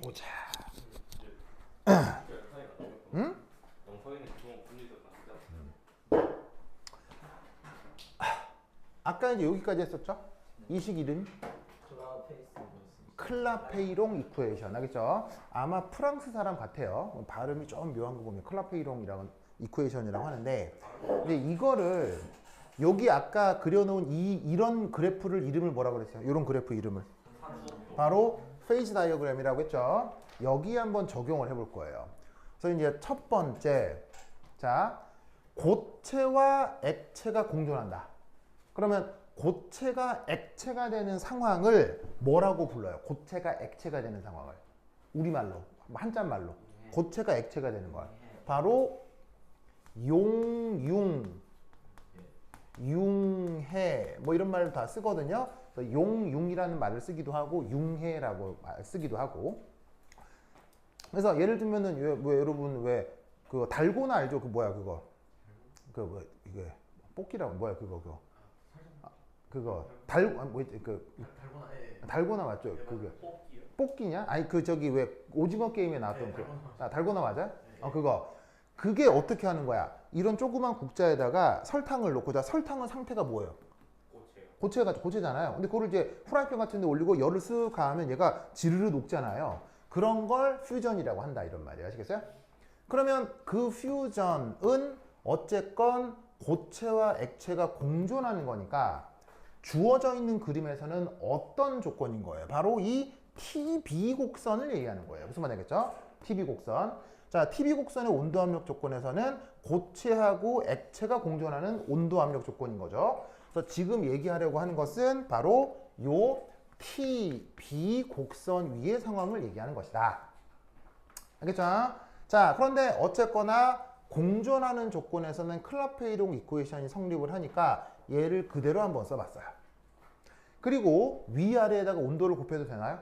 보자. 응? 아까 이제 여기까지 했었죠? 이식 이름 클라페이롱 이쿠에이션 알겠죠? 아마 프랑스 사람 같아요. 발음이 좀 묘한 거 보면 클라페이롱이라고 이쿠에이션이라고 하는데, 근데 이거를 여기 아까 그려놓은 이런 그래프를 이름을 뭐라고 그랬어요? 이런 그래프 이름을 바로 페이즈 다이어그램이라고 했죠. 여기 한번 적용을 해볼 거예요. 그래서 이제 첫 번째, 자, 고체와 액체가 공존한다. 그러면 고체가 액체가 되는 상황을 뭐라고 불러요? 고체가 액체가 되는 상황을 우리말로, 한자말로 고체가 액체가 되는 거야. 바로 용융, 융해 뭐 이런 말을 다 쓰거든요. 용융이라는 말을 쓰기도 하고 융해라고 쓰기도 하고. 그래서 예를 들면은 뭐 여러분 왜 그 달고나 알죠? 그 뭐야 그거 그 뭐 이게 뽑기라고 뭐야 그거 그거 달고나 맞죠? 그게 뽑기냐? 아니 그 저기 왜 오징어 게임에 나왔던 그 달고나 맞아? 그게 어떻게 하는 거야? 이런 조그만 국자에다가 설탕을 넣고, 자 설탕은 상태가 뭐예요? 고체잖아요. 근데 그거를 이제 프라이팬 같은 데 올리고 열을 쓱 가하면 얘가 지르르 녹잖아요. 그런 걸 퓨전이라고 한다 이런 말이에요. 아시겠어요? 그러면 그 퓨전은 어쨌건 고체와 액체가 공존하는 거니까 주어져 있는 그림에서는 어떤 조건인 거예요? 바로 이 TB 곡선을 얘기하는 거예요. 무슨 말이겠죠? TB 곡선. 자, TB 곡선의 온도 압력 조건에서는 고체하고 액체가 공존하는 온도 압력 조건인 거죠. 그래서 지금 얘기하려고 하는 것은 바로 요 TB 곡선 위의 상황을 얘기하는 것이다. 알겠죠? 자, 그런데 어쨌거나 공존하는 조건에서는 클라페이롱 이쿠에이션이 성립을 하니까 얘를 그대로 한번 써봤어요. 그리고 위아래에다가 온도를 곱해도 되나요?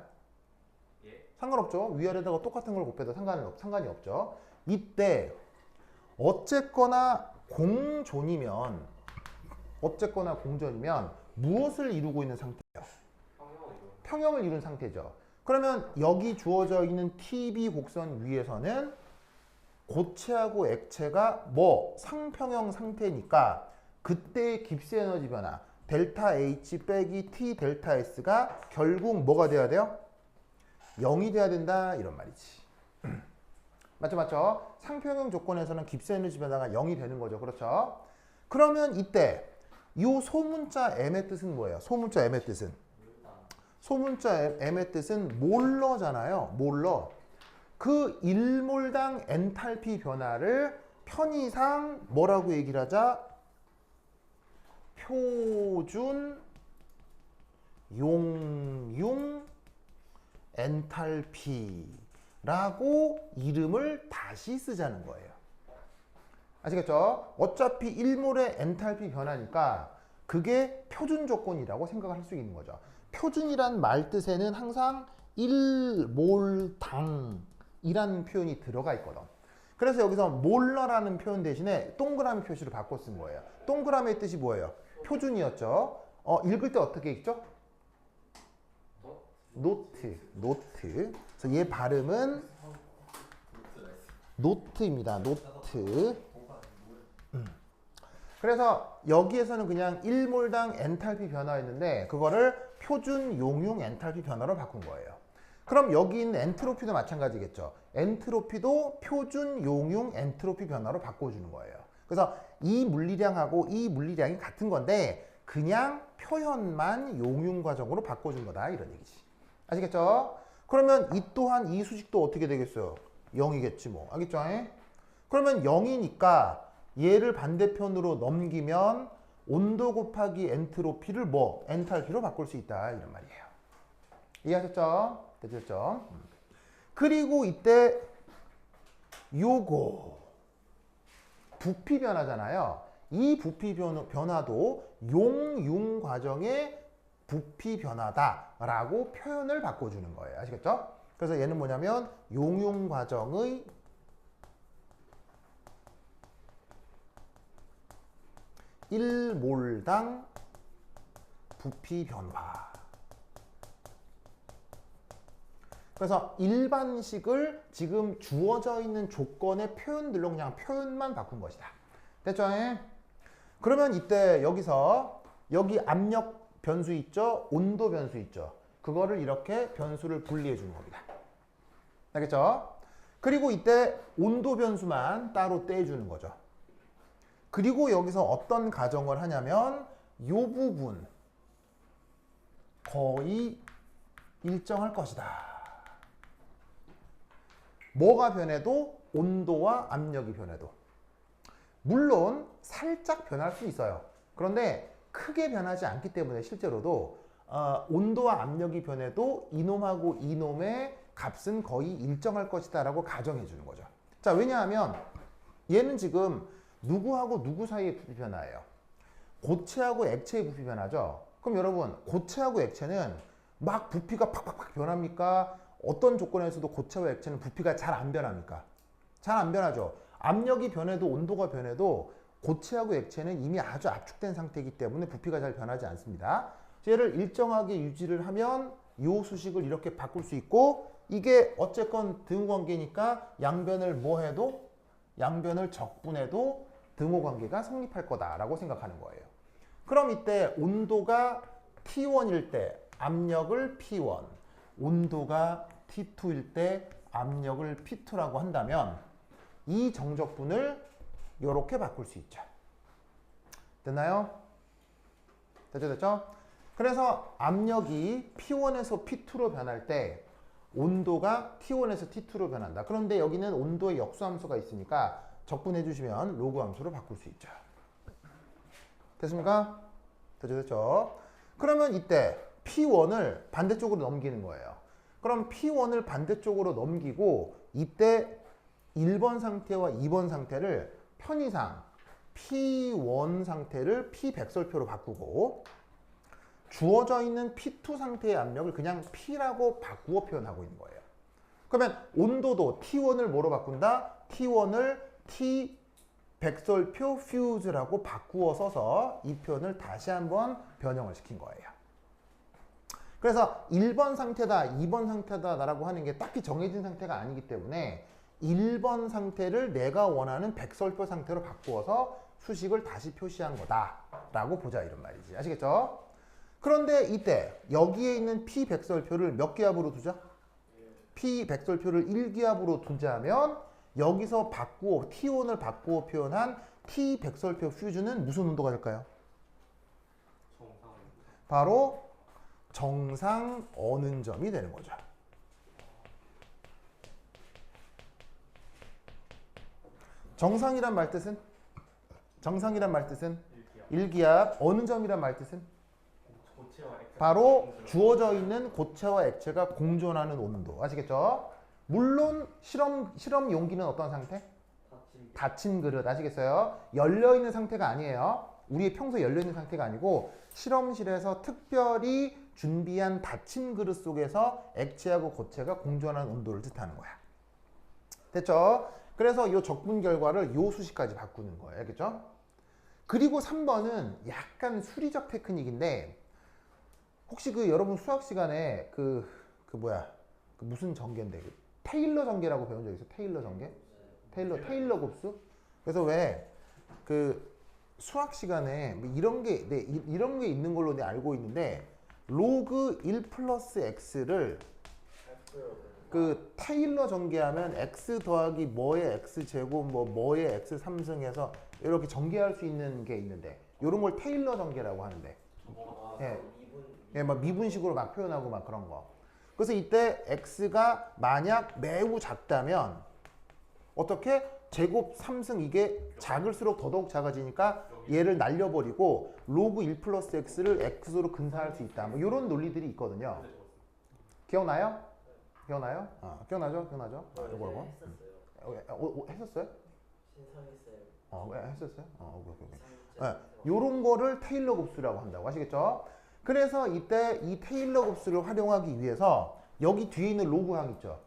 예. 상관없죠. 위아래에다가 똑같은 걸 곱해도 상관이 없죠. 이때 어쨌거나 공존이면 무엇을 이루고 있는 상태예요? 평형을 이룬 상태죠. 그러면 여기 주어져 있는 TB 곡선 위에서는 고체하고 액체가 뭐 상평형 상태니까 그때의 깁스 에너지 변화 델타 H 빼기 T 델타 S가 결국 뭐가 돼야 돼요? 0이 돼야 된다 이런 말이지. 맞죠? 상평형 조건에서는 깁스 에너지 변화가 0이 되는 거죠. 그렇죠? 그러면 이때 이 소문자 M의 뜻은 뭐예요? 소문자 M의 뜻은 몰러잖아요. 몰러. 그 1몰당 엔탈피 변화를 편의상 뭐라고 얘기를 하자? 표준 용융 엔탈피라고 이름을 다시 쓰자는 거예요. 아시겠죠? 어차피 1몰의 엔탈피 변화니까 그게 표준 조건이라고 생각을 할 수 있는 거죠. 표준이란 말 뜻에는 항상 1몰당 이라는 표현이 들어가 있거든. 그래서 여기서 몰러라는 표현 대신에 동그라미 표시를 바꿔 쓴 거예요. 동그라미의 뜻이 뭐예요? 표준이었죠. 읽을 때 어떻게 읽죠? 노트. 그래서 얘 발음은 노트입니다. 노트. 그래서 여기에서는 그냥 1몰당 엔탈피 변화였는데 그거를 표준 용융 엔탈피 변화로 바꾼 거예요. 그럼 여기 있는 엔트로피도 마찬가지겠죠. 엔트로피도 표준 용융 엔트로피 변화로 바꿔주는 거예요. 그래서 이 물리량하고 이 물리량이 같은 건데 그냥 표현만 용융 과정으로 바꿔준 거다 이런 얘기지. 아시겠죠? 그러면 이 또한 이 수식도 어떻게 되겠어요? 0이겠지 뭐. 알겠죠? 그러면 0이니까 얘를 반대편으로 넘기면 온도 곱하기 엔트로피를 뭐? 엔탈피로 바꿀 수 있다 이런 말이에요. 이해하셨죠? 됐죠? 그리고 이때 요거 부피 변화잖아요. 이 부피 변화도 용융 과정의 부피 변화다라고 표현을 바꿔주는 거예요. 아시겠죠? 그래서 얘는 뭐냐면 용융 과정의 (1몰당) 부피 변화. 그래서 일반식을 지금 주어져 있는 조건의 표현들로 그냥 표현만 바꾼 것이다. 됐죠? 그러면 이때 여기서 여기 압력 변수 있죠? 온도 변수 있죠? 그거를 이렇게 변수를 분리해 주는 겁니다. 알겠죠? 그리고 이때 온도 변수만 따로 떼주는 거죠. 그리고 여기서 어떤 가정을 하냐면 이 부분 거의 일정할 것이다. 뭐가 변해도 온도와 압력이 변해도. 물론 살짝 변할 수 있어요. 그런데 크게 변하지 않기 때문에 실제로도 온도와 압력이 변해도 이놈하고 이놈의 값은 거의 일정할 것이다 라고 가정해 주는 거죠. 자, 왜냐하면 얘는 지금 누구하고 누구 사이의 부피 변화예요. 고체하고 액체의 부피 변화죠. 그럼 여러분 고체하고 액체는 막 부피가 팍팍팍 변합니까? 어떤 조건에서도 고체와 액체는 부피가 잘 안 변합니까? 잘 안 변하죠. 압력이 변해도 온도가 변해도 고체하고 액체는 이미 아주 압축된 상태이기 때문에 부피가 잘 변하지 않습니다. 얘를 일정하게 유지를 하면 이 수식을 이렇게 바꿀 수 있고 이게 어쨌건 등호관계니까 양변을 뭐 해도 양변을 적분해도 등호관계가 성립할 거다라고 생각하는 거예요. 그럼 이때 온도가 T1일 때 압력을 P1, 온도가 T2일 때 압력을 P2라고 한다면 이 정적분을 이렇게 바꿀 수 있죠. 됐나요? 됐죠? 그래서 압력이 P1에서 P2로 변할 때 온도가 T1에서 T2로 변한다. 그런데 여기는 온도의 역수함수가 있으니까 적분해 주시면 로그 함수로 바꿀 수 있죠. 됐습니까? 됐죠? 그러면 이때 P1을 반대쪽으로 넘기는 거예요. 그럼 P1을 반대쪽으로 넘기고 이때 1번 상태와 2번 상태를 편의상 P1 상태를 P100설표로 바꾸고 주어져 있는 P2 상태의 압력을 그냥 P라고 바꾸어 표현하고 있는 거예요. 그러면 온도도 T1을 뭐로 바꾼다? T1을 T100설표 퓨즈라고 바꾸어 써서 이 표현을 다시 한번 변형을 시킨 거예요. 그래서 1번 상태다, 2번 상태다 라고 하는 게 딱히 정해진 상태가 아니기 때문에 1번 상태를 내가 원하는 100설표 상태로 바꾸어서 수식을 다시 표시한 거다 라고 보자 이런 말이지. 아시겠죠? 그런데 이때 여기에 있는 P100설표를 몇 기압으로 두자? P100설표를 1기압으로 두자면 여기서 바꾸어 T1을 바꾸어 표현한 T100설표 퓨즈는 무슨 온도가 될까요? 바로 정상 어는 점이 되는 거죠. 정상이란 말 뜻은? 정상이란 말 뜻은? 1기압. 어느 점이란 말 뜻은? 바로 주어져 있는 고체와 액체가 공존하는 온도. 아시겠죠? 물론 실험 용기는 어떤 상태? 닫힌 그릇. 아시겠어요? 열려있는 상태가 아니에요. 우리의 평소 열려있는 상태가 아니고 실험실에서 특별히 준비한 닫힌 그릇 속에서 액체하고 고체가 공존하는 온도를 뜻하는 거야. 됐죠? 그래서 이 적분 결과를 이 수식까지 바꾸는 거예요. 알겠죠? 그리고 3번은 약간 수리적 테크닉인데 혹시 여러분 수학 시간에 무슨 전개인데 테일러 전개라고 배운 적 있어요? 테일러 전개? 테일러 곱수? 그래서 왜 수학 시간에 뭐 이런 게 있는 걸로 내가 알고 있는데 로그 1 플러스 x를 테일러 전개하면 x 더하기 뭐의 x 제곱 뭐의 x 3승해서 이렇게 전개할 수 있는 게 있는데 이런 걸 테일러 전개라고 하는데 막 미분식으로 막 표현하고 막 그런 거. 그래서 이때 x가 만약 매우 작다면 어떻게? 제곱 3승 이게 작을수록 더더욱 작아지니까 얘를 날려버리고 로그 1 플러스 x를 x로 근사할 수 있다. 뭐 이런 논리들이 있거든요. 기억나요? 기억나요? 기억나죠? 이거. 했었어요? 왜 했었어요? 오케이. 요런 거를 테일러 곱수라고 한다고 하시겠죠? 그래서 이때 이 테일러 곱수를 활용하기 위해서 여기 뒤에 있는 로그항 있죠?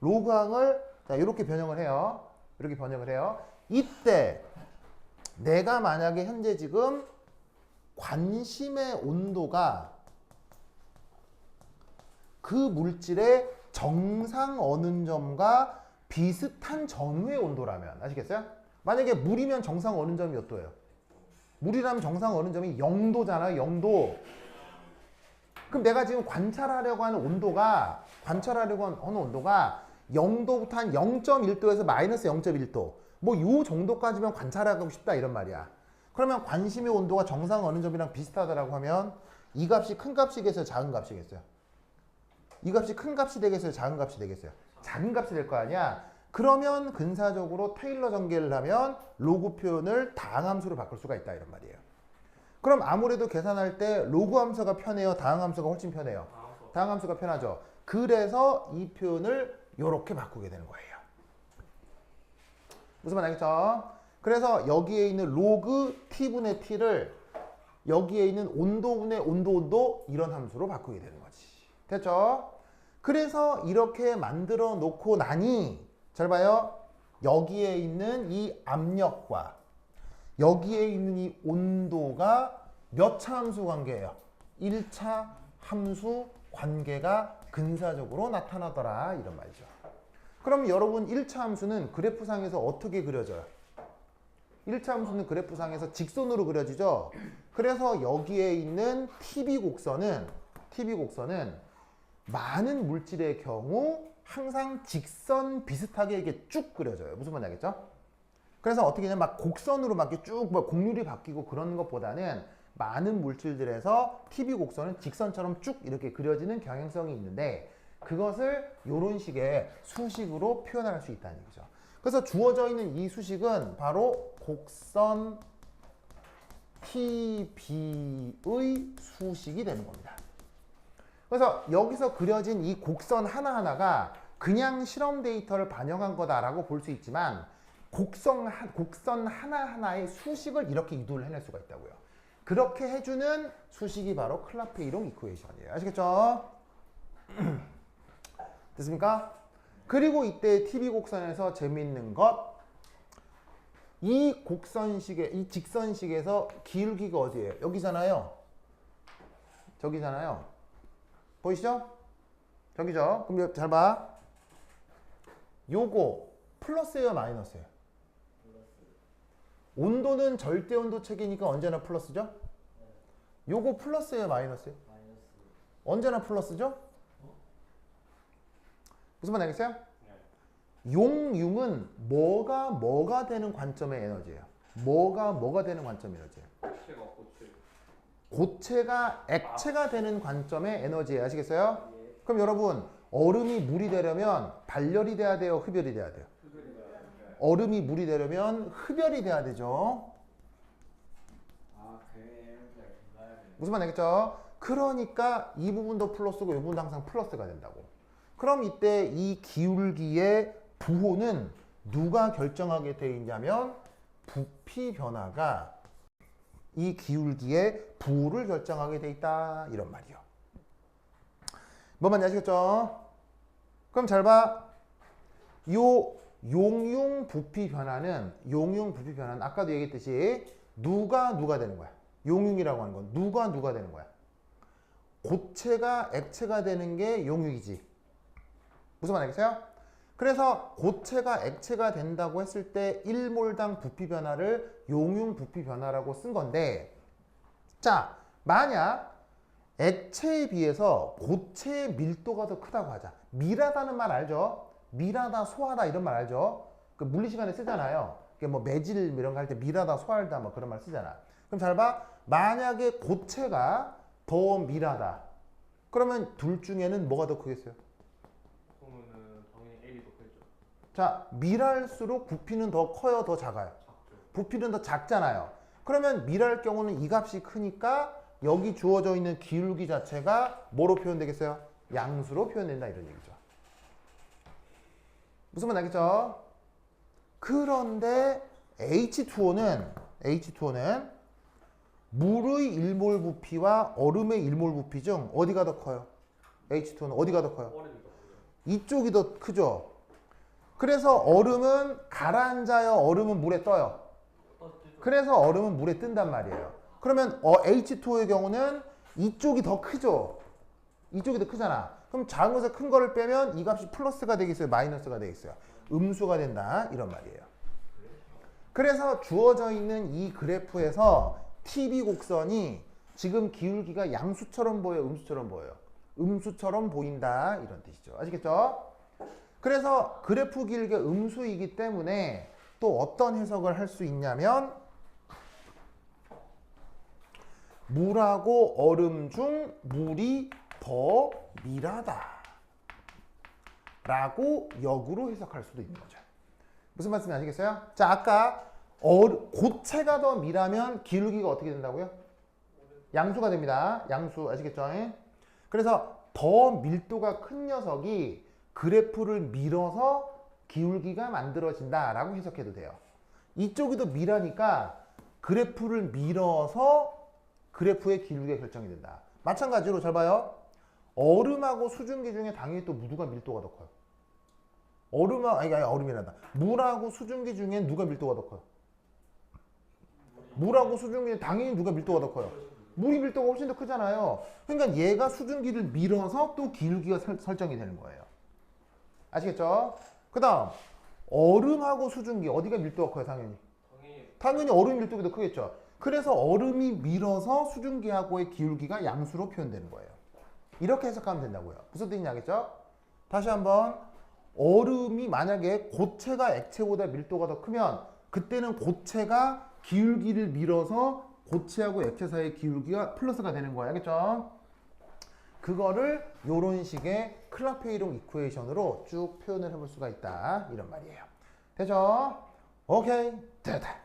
로그항을 자, 이렇게 변형을 해요. 이렇게 변형을 해요. 이때 내가 만약에 현재 지금 관심의 온도가 그 물질의 정상 어는 점과 비슷한 전후의 온도라면 아시겠어요? 만약에 물이면 정상 어는 점이 몇 도예요? 물이라면 정상 어는 점이 0도잖아요. 0도. 그럼 내가 지금 관찰하려고 하는 온도가 0도부터 한 0.1도에서 마이너스 0.1도 뭐 요 정도까지만 관찰하고 싶다 이런 말이야. 그러면 관심의 온도가 정상 어는 점이랑 비슷하다라고 하면 이 값이 큰 값이겠어요? 작은 값이겠어요? 이 값이 큰 값이 되겠어요? 작은 값이 되겠어요? 작은 값이 될 거 아니야? 그러면 근사적으로 테일러 전개를 하면 로그 표현을 다항함수로 바꿀 수가 있다 이런 말이에요. 그럼 아무래도 계산할 때 로그 함수가 편해요? 다항함수가 훨씬 편해요? 다항함수가 편하죠. 그래서 이 표현을 이렇게 바꾸게 되는 거예요. 무슨 말 알겠죠? 그래서 여기에 있는 로그 t분의 t를 여기에 있는 온도분의 온도 이런 함수로 바꾸게 되는 거지. 됐죠? 그래서 이렇게 만들어 놓고 나니 잘 봐요. 여기에 있는 이 압력과 여기에 있는 이 온도가 몇 차 함수 관계예요? 1차 함수 관계가 근사적으로 나타나더라 이런 말이죠. 그럼 여러분 1차 함수는 그래프상에서 어떻게 그려져요? 1차 함수는 그래프상에서 직선으로 그려지죠. 그래서 여기에 있는 TB 곡선은 많은 물질의 경우 항상 직선 비슷하게 이렇게 쭉 그려져요. 무슨 말인지 알겠죠? 그래서 어떻게 하냐면 막 곡선으로 막 이렇게 쭉 뭐 곡률이 바뀌고 그런 것보다는 많은 물질들에서 TB 곡선은 직선처럼 쭉 이렇게 그려지는 경향성이 있는데 그것을 이런 식의 수식으로 표현할 수 있다는 얘기죠. 그래서 주어져 있는 이 수식은 바로 곡선 TB의 수식이 되는 겁니다. 그래서 여기서 그려진 이 곡선 하나하나가 그냥 실험 데이터를 반영한 거다라고 볼 수 있지만 곡선 하나하나의 수식을 이렇게 이도를 해낼 수가 있다고요. 그렇게 해주는 수식이 바로 클라페이롱 이쿠에이션이에요. 아시겠죠? 됐습니까? 그리고 이때 TV 곡선에서 재미있는 것, 이 곡선식의 이 직선식에서 기울기가 어디예요? 여기잖아요. 저기잖아요. 보이시죠? 저기죠. 그럼 잘 봐. 요거 플러스예요, 마이너스예요? 온도는 절대 온도 체계니까 언제나 플러스죠? 요거 플러스예요, 마이너스예요? 언제나 플러스죠? 무슨 말 알겠어요? 용융은 뭐가 되는 관점의 에너지예요? 뭐가 되는 관점의 에너지예요? 고체가 액체가 되는 관점의 에너지예요. 아시겠어요? 그럼 여러분 얼음이 물이 되려면 발열이 돼야 돼요? 흡열이 돼야 돼요? 얼음이 물이 되려면 흡열이 돼야 되죠. 무슨 말 알겠죠? 그러니까 이 부분도 플러스고 이 부분도 항상 플러스가 된다고. 그럼 이때 이 기울기의 부호는 누가 결정하게 돼 있냐면 부피 변화가 이 기울기의 부호를 결정하게 돼 있다 이런 말이요. 뭔 말인지 아시겠죠? 그럼 잘 봐. 요 용융 부피 변화는 아까도 얘기했듯이 누가 되는 거야? 용융이라고 하는 건 누가 되는 거야? 고체가 액체가 되는 게 용융이지. 무슨 말 알겠어요? 그래서 고체가 액체가 된다고 했을 때 1몰당 부피 변화를 용융 부피 변화라고 쓴 건데, 자, 만약 액체에 비해서 고체의 밀도가 더 크다고 하자. 밀하다는 말 알죠? 밀하다, 소하다 이런 말 알죠? 그 물리 시간에 쓰잖아요. 뭐 매질 이런 거 할 때 밀하다, 소하다 뭐 그런 말 쓰잖아. 그럼 잘 봐. 만약에 고체가 더 밀하다. 그러면 둘 중에는 뭐가 더 크겠어요? 자, 밀할수록 부피는 더 커요, 더 작아요? 부피는 더 작잖아요. 그러면 밀할 경우는 이 값이 크니까 여기 주어져 있는 기울기 자체가 뭐로 표현되겠어요? 양수로 표현된다 이런 얘기죠. 무슨 말 알겠죠? 그런데 H2O는 물의 1몰 부피와 얼음의 1몰 부피 중 어디가 더 커요? H2O는 어디가 더 커요? 이쪽이 더 크죠? 그래서 얼음은 가라앉아요? 얼음은 물에 떠요? 그래서 얼음은 물에 뜬단 말이에요. 그러면 H2O의 경우는 이쪽이 더 크죠? 이쪽이 더 크잖아. 그럼 작은 것에서 큰 거를 빼면 이 값이 플러스가 되겠어요? 마이너스가 되겠어요? 음수가 된다. 이런 말이에요. 그래서 주어져 있는 이 그래프에서 TV 곡선이 지금 기울기가 양수처럼 보여요? 음수처럼 보여요? 음수처럼 보인다. 이런 뜻이죠. 아시겠죠? 그래서 그래프 길게 음수이기 때문에 또 어떤 해석을 할 수 있냐면 물하고 얼음 중 물이 더 밀하다 라고 역으로 해석할 수도 있는 거죠. 무슨 말씀인지 아시겠어요? 자, 아까 고체가 더 밀하면 기울기가 어떻게 된다고요? 양수가 됩니다. 양수 아시겠죠? 그래서 더 밀도가 큰 녀석이 그래프를 밀어서 기울기가 만들어진다라고 해석해도 돼요. 이쪽이 더 밀하니까 그래프를 밀어서 그래프의 기울기가 결정이 된다. 마찬가지로 잘 봐요. 얼음하고 수증기 중에 당연히 또 누가 밀도가 더 커요? 아니 얼음이란다. 물하고 수증기 중에 누가 밀도가 더 커요? 물하고 수증기는 당연히 누가 밀도가 더 커요? 물이 밀도가 훨씬 더 크잖아요. 그러니까 얘가 수증기를 밀어서 또 기울기가 설정이 되는 거예요. 아시겠죠? 그 다음 얼음하고 수증기 어디가 밀도가 커요? 당연히 얼음 밀도가 더 크겠죠. 그래서 얼음이 밀어서 수증기하고의 기울기가 양수로 표현되는 거예요. 이렇게 해석하면 된다고요. 무슨 뜻인지 알겠죠? 다시 한번 얼음이 만약에 고체가 액체보다 밀도가 더 크면 그때는 고체가 기울기를 밀어서 고체하고 액체 사이의 기울기가 플러스가 되는 거예요. 알겠죠? 그거를 이런 식의 클라페이롱 이쿠에이션으로 쭉 표현을 해볼 수가 있다. 이런 말이에요. 되죠? 오케이. 됐다.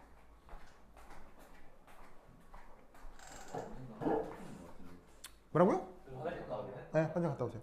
뭐라고요? 네, 화장 갔다 오세요.